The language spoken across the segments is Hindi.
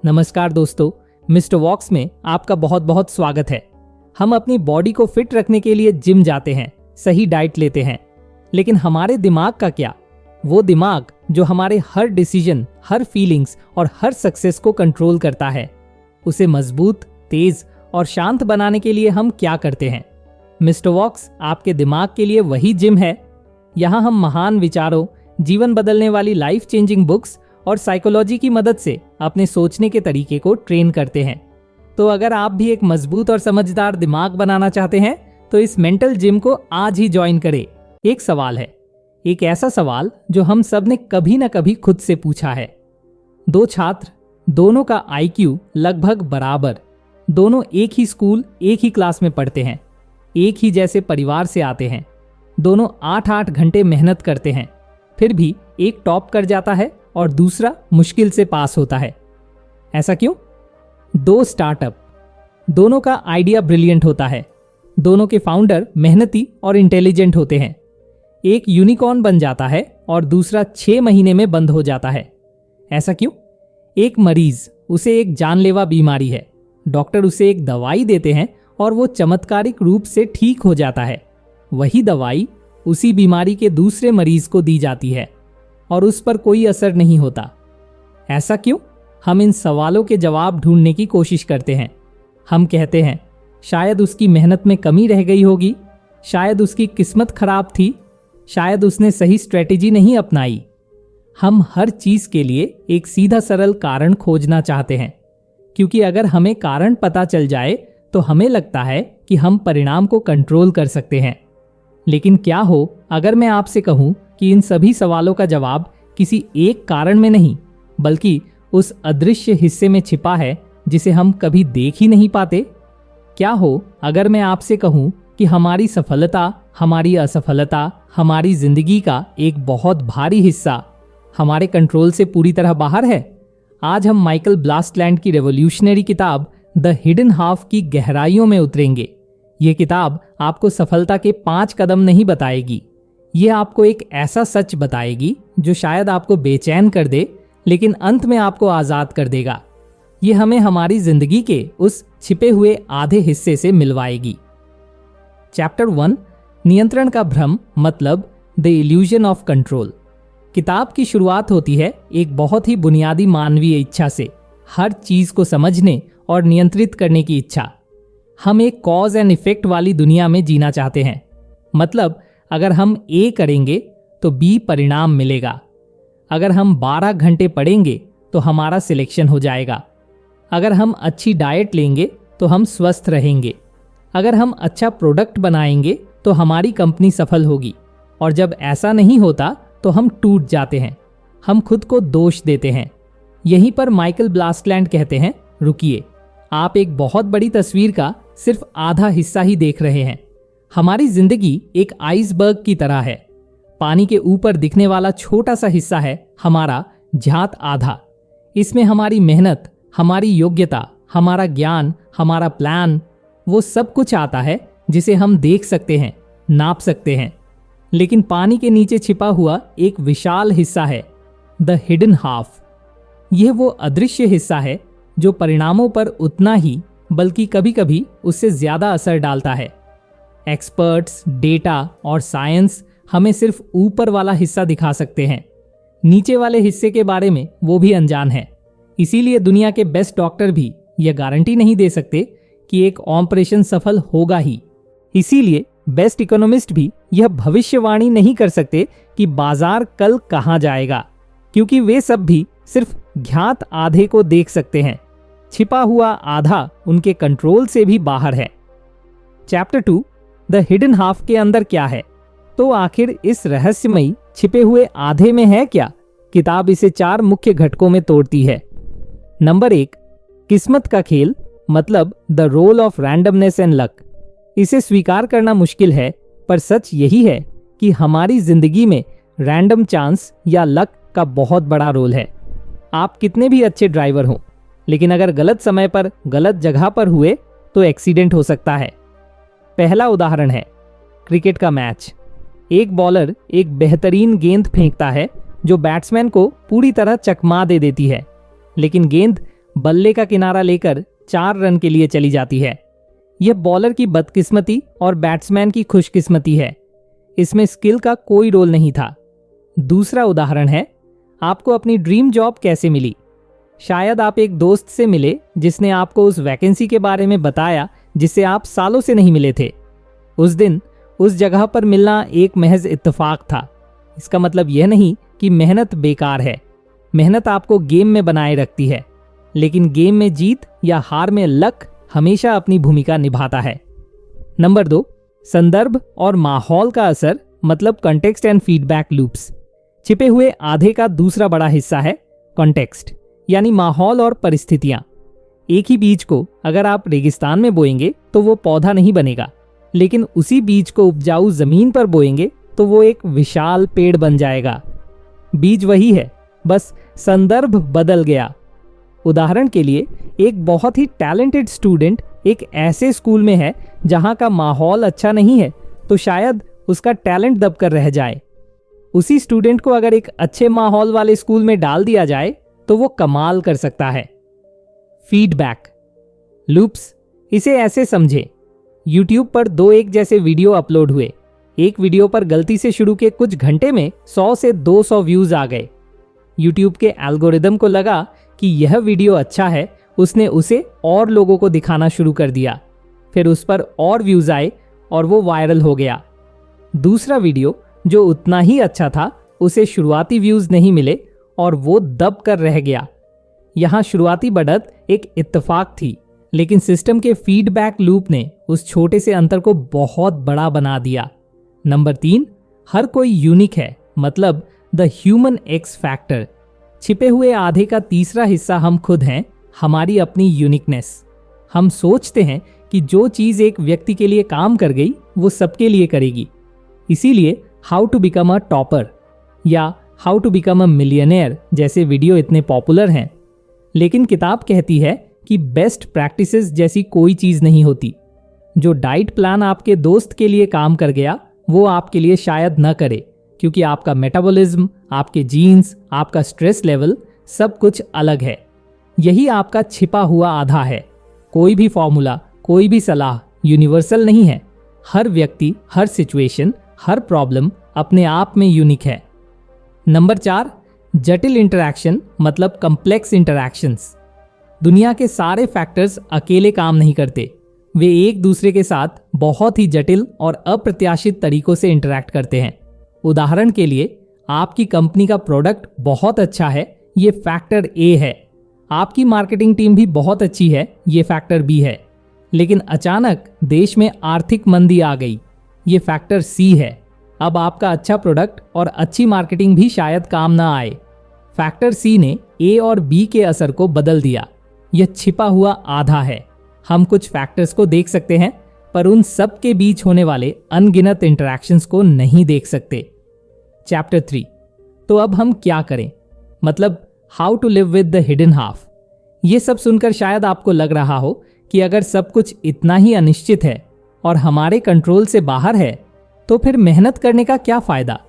नमस्कार दोस्तों, मिस्टर वॉक्स में आपका बहुत बहुत स्वागत है। हम अपनी बॉडी को फिट रखने के लिए जिम जाते हैं, सही डाइट लेते हैं, लेकिन हमारे दिमाग का क्या? वो दिमाग जो हमारे हर डिसीजन, हर फीलिंग्स और हर सक्सेस को कंट्रोल करता है। उसे मजबूत, तेज और शांत बनाने के लिए हम क्या करते हैं? मिस्टर वॉक्स आपके दिमाग के लिए वही जिम है। यहाँ हम महान विचारों, जीवन बदलने वाली लाइफ चेंजिंग बुक्स और साइकोलॉजी की मदद से अपने सोचने के तरीके को ट्रेन करते हैं। तो अगर आप भी एक मजबूत और समझदार दिमाग बनाना चाहते हैं तो इस मेंटल जिम को आज ही ज्वाइन करें। एक सवाल है, एक ऐसा सवाल जो हम सब ने कभी ना कभी खुद से पूछा है। दो छात्र, दोनों का IQ लगभग बराबर, दोनों एक ही स्कूल, एक ही क्लास में पढ़ते हैं, एक ही जैसे परिवार से आते हैं, दोनों 8-8 घंटे मेहनत करते हैं, फिर भी एक टॉप कर जाता है और दूसरा मुश्किल से पास होता है। ऐसा क्यों? दो स्टार्टअप, दोनों का आइडिया ब्रिलियंट होता है, दोनों के फाउंडर मेहनती और इंटेलिजेंट होते हैं। एक यूनिकॉर्न बन जाता है और दूसरा 6 महीने में बंद हो जाता है। ऐसा क्यों? एक मरीज, उसे एक जानलेवा बीमारी है, डॉक्टर उसे एक दवाई देते हैं और वो चमत्कारिक रूप से ठीक हो जाता है। वही दवाई उसी बीमारी के दूसरे मरीज को दी जाती है और उस पर कोई असर नहीं होता। ऐसा क्यों? हम इन सवालों के जवाब ढूंढने की कोशिश करते हैं। हम कहते हैं शायद उसकी मेहनत में कमी रह गई होगी, शायद उसकी किस्मत खराब थी, शायद उसने सही स्ट्रेटेजी नहीं अपनाई। हम हर चीज के लिए एक सीधा सरल कारण खोजना चाहते हैं, क्योंकि अगर हमें कारण पता चल जाए तो हमें लगता है कि हम परिणाम को कंट्रोल कर सकते हैं। लेकिन क्या हो अगर मैं आपसे कहूं कि इन सभी सवालों का जवाब किसी एक कारण में नहीं, बल्कि उस अदृश्य हिस्से में छिपा है जिसे हम कभी देख ही नहीं पाते? क्या हो अगर मैं आपसे कहूं कि हमारी सफलता, हमारी असफलता, हमारी जिंदगी का एक बहुत भारी हिस्सा हमारे कंट्रोल से पूरी तरह बाहर है? आज हम माइकल ब्लास्टलैंड की रेवोल्यूशनरी किताब द हिडन हाफ की गहराइयों में उतरेंगे। ये किताब आपको सफलता के 5 कदम नहीं बताएगी, ये आपको एक ऐसा सच बताएगी जो शायद आपको बेचैन कर दे, लेकिन अंत में आपको आजाद कर देगा। ये हमें हमारी जिंदगी के उस छिपे हुए आधे हिस्से से मिलवाएगी। चैप्टर 1, नियंत्रण का भ्रम, मतलब द इल्यूजन ऑफ कंट्रोल। किताब की शुरुआत होती है एक बहुत ही बुनियादी मानवीय इच्छा से, हर चीज को समझने और नियंत्रित करने की इच्छा। हम एक कॉज एंड इफेक्ट वाली दुनिया में जीना चाहते हैं। मतलब अगर हम A करेंगे तो B परिणाम मिलेगा। अगर हम 12 घंटे पढ़ेंगे तो हमारा सिलेक्शन हो जाएगा। अगर हम अच्छी डाइट लेंगे तो हम स्वस्थ रहेंगे। अगर हम अच्छा प्रोडक्ट बनाएंगे तो हमारी कंपनी सफल होगी। और जब ऐसा नहीं होता तो हम टूट जाते हैं, हम खुद को दोष देते हैं। यहीं पर माइकल ब्लास्टलैंड कहते हैं, रुकिए, आप एक बहुत बड़ी तस्वीर का सिर्फ आधा हिस्सा ही देख रहे हैं। हमारी जिंदगी एक आइसबर्ग की तरह है। पानी के ऊपर दिखने वाला छोटा सा हिस्सा है हमारा झात आधा। इसमें हमारी मेहनत, हमारी योग्यता, हमारा ज्ञान, हमारा प्लान, वो सब कुछ आता है जिसे हम देख सकते हैं, नाप सकते हैं। लेकिन पानी के नीचे छिपा हुआ एक विशाल हिस्सा है, द हिडन हाफ। यह वो अदृश्य हिस्सा है जो परिणामों पर उतना ही, बल्कि कभी कभी उससे ज्यादा असर डालता है। एक्सपर्ट्स, डेटा और साइंस हमें सिर्फ ऊपर वाला हिस्सा दिखा सकते हैं, नीचे वाले हिस्से के बारे में वो भी अनजान है। इसीलिए दुनिया के बेस्ट डॉक्टर भी यह गारंटी नहीं दे सकते कि एक ऑपरेशन सफल होगा ही। इसीलिए बेस्ट इकोनॉमिस्ट भी यह भविष्यवाणी नहीं कर सकते कि बाजार कल कहां जाएगा, क्योंकि वे सब भी सिर्फ ज्ञात आधे को देख सकते हैं। छिपा हुआ आधा उनके कंट्रोल से भी बाहर है। चैप्टर 2, द हिडन हाफ के अंदर क्या है? तो आखिर इस रहस्यमयी छिपे हुए आधे में है क्या? किताब इसे 4 मुख्य घटकों में तोड़ती है। नंबर 1, किस्मत का खेल, मतलब the role of randomness and luck. इसे स्वीकार करना मुश्किल है, पर सच यही है कि हमारी जिंदगी में रैंडम चांस या लक का बहुत बड़ा रोल है। आप कितने भी अच्छे ड्राइवर हों, लेकिन अगर गलत समय पर गलत जगह पर हुए तो एक्सीडेंट हो सकता है। पहला उदाहरण है क्रिकेट का मैच। एक बॉलर एक बेहतरीन गेंद फेंकता है जो बैट्समैन को पूरी तरह चकमा दे देती है, लेकिन गेंद बल्ले का किनारा लेकर 4 रन के लिए चली जाती है। यह बॉलर की बदकिस्मती और बैट्समैन की खुशकिस्मती है। इसमें स्किल का कोई रोल नहीं था। दूसरा उदाहरण है, आपको अपनी ड्रीम जॉब कैसे मिली। शायद आप एक दोस्त से मिले जिसने आपको उस वैकेंसी के बारे में बताया जिससे आप सालों से नहीं मिले थे। उस दिन उस जगह पर मिलना एक महज इत्तेफाक था। इसका मतलब यह नहीं कि मेहनत बेकार है। मेहनत आपको गेम में बनाए रखती है, लेकिन गेम में जीत या हार में लक हमेशा अपनी भूमिका निभाता है। नंबर 2, संदर्भ और माहौल का असर मतलब कॉन्टेक्स्ट एंड फीडबैक लूप्स। छिपे हुए आधे का दूसरा बड़ा हिस्सा है कॉन्टेक्स्ट, यानी माहौल और परिस्थितियां। एक ही बीज को अगर आप रेगिस्तान में बोएंगे तो वो पौधा नहीं बनेगा, लेकिन उसी बीज को उपजाऊ जमीन पर बोएंगे तो वो एक विशाल पेड़ बन जाएगा। बीज वही है, बस संदर्भ बदल गया। उदाहरण के लिए, एक बहुत ही टैलेंटेड स्टूडेंट एक ऐसे स्कूल में है जहां का माहौल अच्छा नहीं है, तो शायद उसका टैलेंट दबकर रह जाए। उसी स्टूडेंट को अगर एक अच्छे माहौल वाले स्कूल में डाल दिया जाए तो वो कमाल कर सकता है। फीडबैक लूप्स, इसे ऐसे समझे, YouTube पर 2 एक जैसे वीडियो अपलोड हुए। एक वीडियो पर गलती से शुरू के कुछ घंटे में 100 से 200 व्यूज आ गए। YouTube के एल्गोरिदम को लगा कि यह वीडियो अच्छा है, उसने उसे और लोगों को दिखाना शुरू कर दिया। फिर उस पर और व्यूज आए और वो वायरल हो गया। दूसरा वीडियो जो उतना ही अच्छा था, उसे शुरुआती व्यूज नहीं मिले और वो दब कर रह गया। यहां शुरुआती बढ़त एक इत्तेफाक थी, लेकिन सिस्टम के फीडबैक लूप ने उस छोटे से अंतर को बहुत बड़ा बना दिया। नंबर 3, हर कोई यूनिक है, मतलब द ह्यूमन एक्स फैक्टर। छिपे हुए आधे का तीसरा हिस्सा हम खुद हैं, हमारी अपनी यूनिकनेस। हम सोचते हैं कि जो चीज एक व्यक्ति के लिए काम कर गई वो सबके लिए करेगी। इसीलिए how to become a topper या how to become a millionaire जैसे वीडियो इतने पॉपुलर हैं। लेकिन किताब कहती है कि बेस्ट प्रैक्टिसेस जैसी कोई चीज नहीं होती। जो डाइट प्लान आपके दोस्त के लिए काम कर गया वो आपके लिए शायद न करे, क्योंकि आपका मेटाबॉलिज्म, आपके जीन्स, आपका स्ट्रेस लेवल सब कुछ अलग है। यही आपका छिपा हुआ आधा है। कोई भी फॉर्मूला, कोई भी सलाह यूनिवर्सल नहीं है। हर व्यक्ति, हर सिचुएशन, हर प्रॉब्लम अपने आप में यूनिक है। नंबर 4, जटिल इंटरैक्शन मतलब कॉम्प्लेक्स इंटरैक्शंस। दुनिया के सारे फैक्टर्स अकेले काम नहीं करते। वे एक दूसरे के साथ बहुत ही जटिल और अप्रत्याशित तरीकों से इंटरैक्ट करते हैं। उदाहरण के लिए, आपकी कंपनी का प्रोडक्ट बहुत अच्छा है, ये फैक्टर ए है। आपकी मार्केटिंग टीम भी बहुत अच्छी है, ये फैक्टर बी है। लेकिन अचानक देश में आर्थिक मंदी आ गई, ये फैक्टर सी है। अब आपका अच्छा प्रोडक्ट और अच्छी मार्केटिंग भी शायद काम ना आए। फैक्टर सी ने ए और बी के असर को बदल दिया। यह छिपा हुआ आधा है। हम कुछ फैक्टर्स को देख सकते हैं, पर उन सब के बीच होने वाले अनगिनत इंटरैक्शंस को नहीं देख सकते। चैप्टर 3, तो अब हम क्या करें, मतलब how to live with the hidden half. ये सब सुनकर शायद आपको लग रहा हो कि अगर सब कुछ इतना ही अनिश्चित है और हमारे कंट्रोल से बाहर है, तो फिर मेहनत करने का क्या फायदा।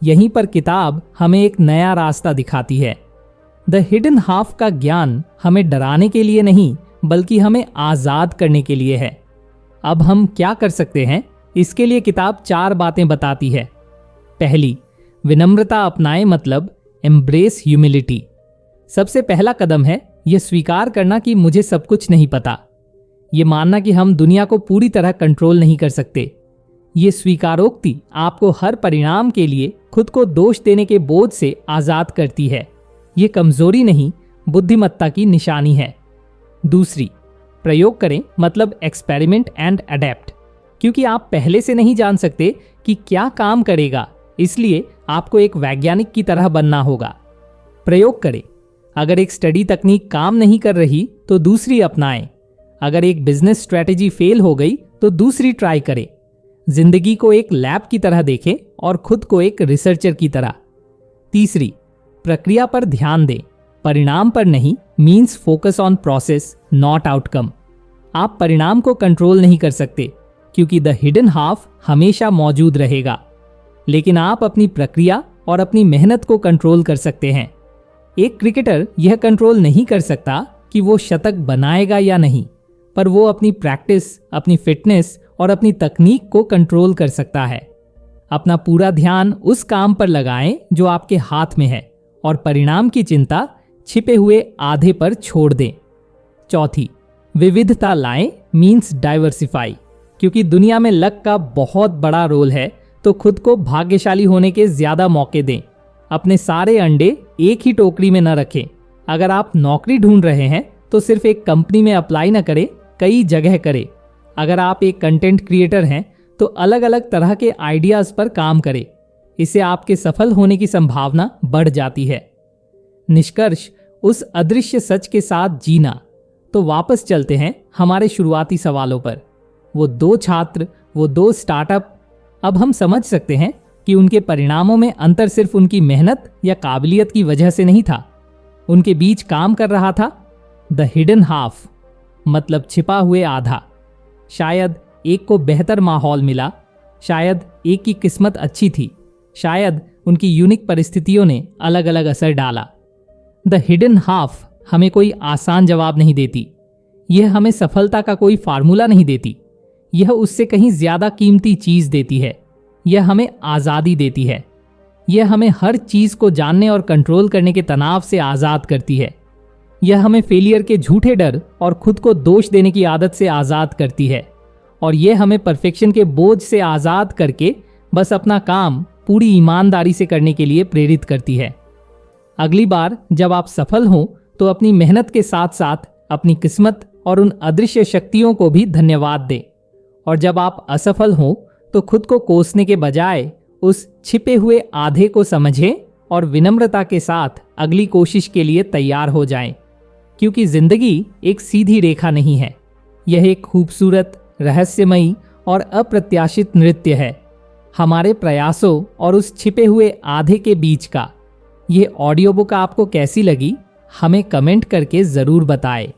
यहीं पर किताब हमें एक नया रास्ता दिखाती है। द हिडन हाफ का ज्ञान हमें डराने के लिए नहीं, बल्कि हमें आजाद करने के लिए है। अब हम क्या कर सकते हैं, इसके लिए किताब 4 बातें बताती है। पहली, विनम्रता अपनाएं, मतलब एम्ब्रेस ह्यूमिलिटी। सबसे पहला कदम है यह स्वीकार करना कि मुझे सब कुछ नहीं पता। ये मानना कि हम दुनिया को पूरी तरह कंट्रोल नहीं कर सकते। ये स्वीकारोक्ति आपको हर परिणाम के लिए खुद को दोष देने के बोझ से आजाद करती है। ये कमजोरी नहीं, बुद्धिमत्ता की निशानी है। दूसरी, प्रयोग करें, मतलब एक्सपेरिमेंट एंड अडेप्ट। क्योंकि आप पहले से नहीं जान सकते कि क्या काम करेगा, इसलिए आपको एक वैज्ञानिक की तरह बनना होगा। प्रयोग करें। अगर एक स्टडी तकनीक काम नहीं कर रही तो दूसरी अपनाएं। अगर एक बिजनेस स्ट्रेटेजी फेल हो गई तो दूसरी ट्राई करें। जिंदगी को एक लैब की तरह देखें और खुद को एक रिसर्चर की तरह। तीसरी, प्रक्रिया पर ध्यान दें, परिणाम पर नहीं। Means focus on process not outcome. आप परिणाम को कंट्रोल नहीं कर सकते, क्योंकि द हिडन हाफ हमेशा मौजूद रहेगा, लेकिन आप अपनी प्रक्रिया और अपनी मेहनत को कंट्रोल कर सकते हैं। एक क्रिकेटर यह कंट्रोल नहीं कर सकता कि वो शतक बनाएगा या नहीं, पर वो अपनी प्रैक्टिस, अपनी फिटनेस और अपनी तकनीक को कंट्रोल कर सकता है। अपना पूरा ध्यान उस काम पर लगाएं जो आपके हाथ में है और परिणाम की चिंता छिपे हुए आधे पर छोड़ दें। चौथी, विविधता लाएं मीन्स डाइवर्सिफाई। क्योंकि दुनिया में लक का बहुत बड़ा रोल है, तो खुद को भाग्यशाली होने के ज्यादा मौके दें। अपने सारे अंडे एक ही टोकरी में न रखें। अगर आप नौकरी ढूंढ रहे हैं तो सिर्फ एक कंपनी में अप्लाई न करें, कई जगह करें। अगर आप एक कंटेंट क्रिएटर हैं तो अलग अलग तरह के आइडियाज पर काम करें। इससे आपके सफल होने की संभावना बढ़ जाती है। निष्कर्ष, उस अदृश्य सच के साथ जीना। तो वापस चलते हैं हमारे शुरुआती सवालों पर। वो 2 छात्र, वो 2 स्टार्टअप। अब हम समझ सकते हैं कि उनके परिणामों में अंतर सिर्फ उनकी मेहनत या काबिलियत की वजह से नहीं था। उनके बीच काम कर रहा था द हिडन हाफ, मतलब छिपा हुए आधा। शायद एक को बेहतर माहौल मिला, शायद एक की किस्मत अच्छी थी, शायद उनकी यूनिक परिस्थितियों ने अलग अलग असर डाला। द हिडन हाफ हमें कोई आसान जवाब नहीं देती। यह हमें सफलता का कोई फार्मूला नहीं देती। यह उससे कहीं ज्यादा कीमती चीज देती है। यह हमें आजादी देती है। यह हमें हर चीज को जानने और कंट्रोल करने के तनाव से आजाद करती है। यह हमें फेलियर के झूठे डर और खुद को दोष देने की आदत से आजाद करती है। और यह हमें परफेक्शन के बोझ से आजाद करके बस अपना काम पूरी ईमानदारी से करने के लिए प्रेरित करती है। अगली बार जब आप सफल हों तो अपनी मेहनत के साथ साथ अपनी किस्मत और उन अदृश्य शक्तियों को भी धन्यवाद दें। और जब आप असफल हों तो खुद को कोसने के बजाय उस छिपे हुए आधे को समझें और विनम्रता के साथ अगली कोशिश के लिए तैयार हो जाएं। क्योंकि जिंदगी एक सीधी रेखा नहीं है, यह एक खूबसूरत, रहस्यमयी और अप्रत्याशित नृत्य है। हमारे प्रयासों और उस छिपे हुए आधे के बीच का ये ऑडियो बुक आपको कैसी लगी, हमें कमेंट करके जरूर बताएं।